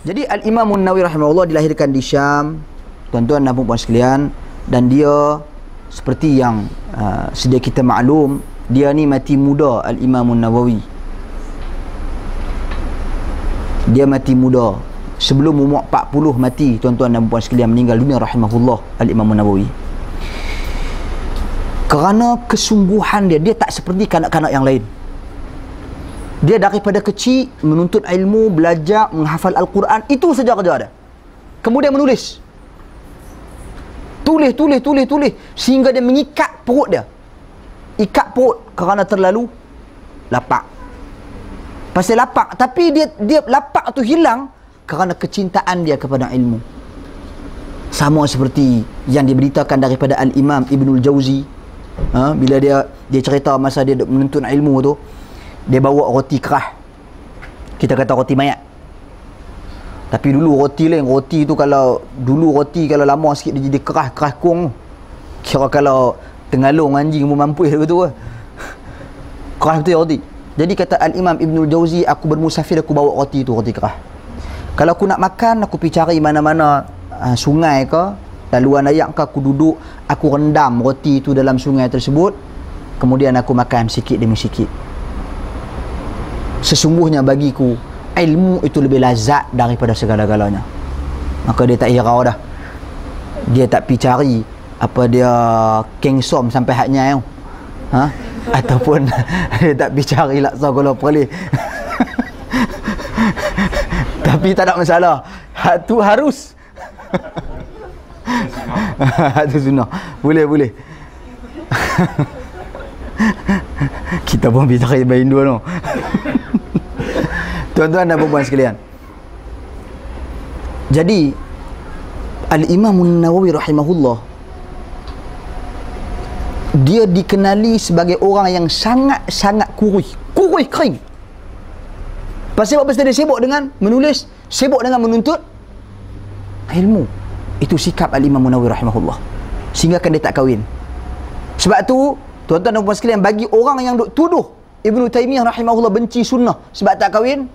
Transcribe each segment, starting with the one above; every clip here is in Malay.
Jadi Al-Imam An-Nawawi rahimahullah dilahirkan di Syam, tuan-tuan dan puan-puan sekalian, dan dia seperti yang sedia kita maklum, dia ni mati muda. Al-Imam An-Nawawi dia mati muda, sebelum umur 40 mati, tuan-tuan dan puan sekalian, meninggal dunia rahimahullah Al-Imam An-Nawawi. Kerana kesungguhan dia tak seperti kanak-kanak yang lain. Dia daripada kecil menuntut ilmu, belajar, menghafal Al-Quran, itu saja kerja dia. Kemudian menulis, tulis sehingga dia mengikat perut dia. Ikat perut kerana terlalu lapar. Pasal lapar, tapi dia lapar tu hilang kerana kecintaan dia kepada ilmu. Sama seperti yang diberitakan daripada Al-Imam Ibnul Jauzi, bila dia cerita masa dia menuntut ilmu tu, dia bawa roti kerah, kita kata roti mayat. Tapi dulu roti lain, roti tu kalau lama sikit dia jadi kerah kong. Kira kalau tengalung anjing pun mampus begitu lah. Kerah betul roti. Jadi kata Al-Imam Ibnul Jauzi, aku bermusafir, aku bawa roti tu, roti kerah. Kalau aku nak makan, aku pergi cari mana-mana sungai ke, laluan ayak ke, aku duduk, aku rendam roti tu dalam sungai tersebut, kemudian aku makan sikit demi sikit. Sesungguhnya bagiku, ilmu itu lebih lazat daripada segala-galanya. Maka dia tak hirau dah, dia tak pergi cari apa dia kengsom sampai haknya tu, ataupun dia tak pergi cari laksa Kuala Perlis. Tapi tak ada masalah, hak tu harus. Hak tu sunnah, boleh. Kita pun pergi cari bayi dua no. Tuan-tuan dan puan-puan sekalian, jadi Al-Imam An-Nawawi rahimahullah, dia dikenali sebagai orang yang sangat kurih kering. Pasal apa? Dia sibuk dengan menulis, sibuk dengan menuntut ilmu. Itu sikap Al-Imam An-Nawawi rahimahullah, sehingga kan dia tak kahwin. Sebab tu tuan-tuan dan puan sekalian, bagi orang yang duk tuduh Ibnu Taimiyah rahimahullah benci sunnah sebab tak kahwin,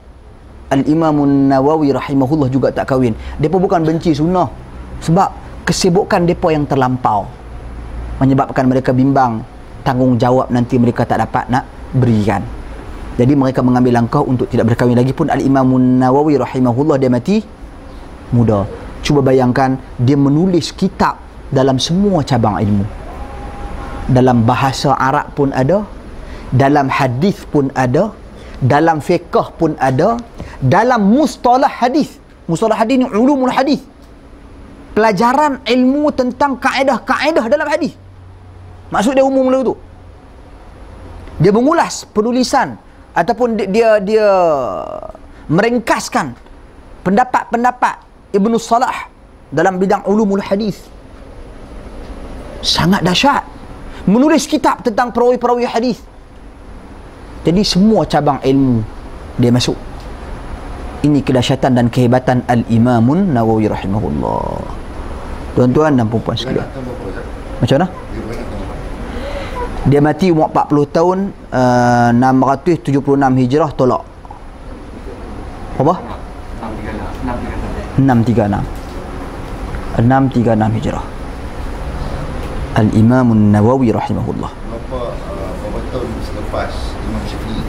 Al-Imam An-Nawawi rahimahullah juga tak kahwin. Depa bukan benci sunnah, sebab kesibukan depa yang terlampau menyebabkan mereka bimbang tanggungjawab nanti mereka tak dapat nak berikan. Jadi mereka mengambil langkah untuk tidak berkahwin. Lagipun Al-Imam An-Nawawi rahimahullah dia mati muda. Cuba bayangkan, dia menulis kitab dalam semua cabang ilmu. Dalam bahasa Arab pun ada, dalam hadis pun ada, dalam fiqh pun ada, dalam mustalah hadis. Mustalah hadis ni ulumul hadis, pelajaran ilmu tentang kaedah-kaedah dalam hadis. Maksud dia umum dulu tu. Dia mengulas penulisan ataupun dia meringkaskan pendapat-pendapat Ibnu Salah dalam bidang ulumul hadis. Sangat dahsyat. Menulis kitab tentang perawi-perawi hadis. Jadi semua cabang ilmu dia masuk. Ini kedahsyatan dan kehebatan Al-Imam An-Nawawi rahimahullah. Tuan-tuan dan puan-puan sekalian, macam mana? Dia mati umur 40 tahun, 676 Hijrah tolak. Apa? 636 Hijrah. Al-Imam An-Nawawi rahimahullah. Berapa tahun selepas Imam Syafi'i?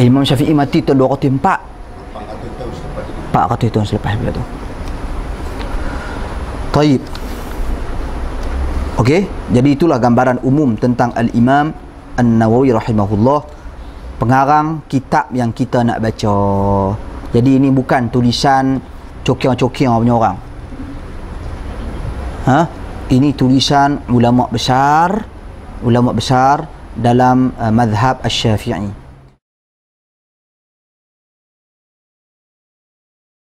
Imam Syafi'i mati tahun 204. 400 tahun selepas itu. 400 tahun selepas itu. Taib. Okey, jadi itulah gambaran umum tentang Al-Imam An-Nawawi rahimahullah, pengarang kitab yang kita nak baca. Jadi ini bukan tulisan cokiang-cokiang punya orang. Ini tulisan ulama besar dalam mazhab Asy-Syafi'i.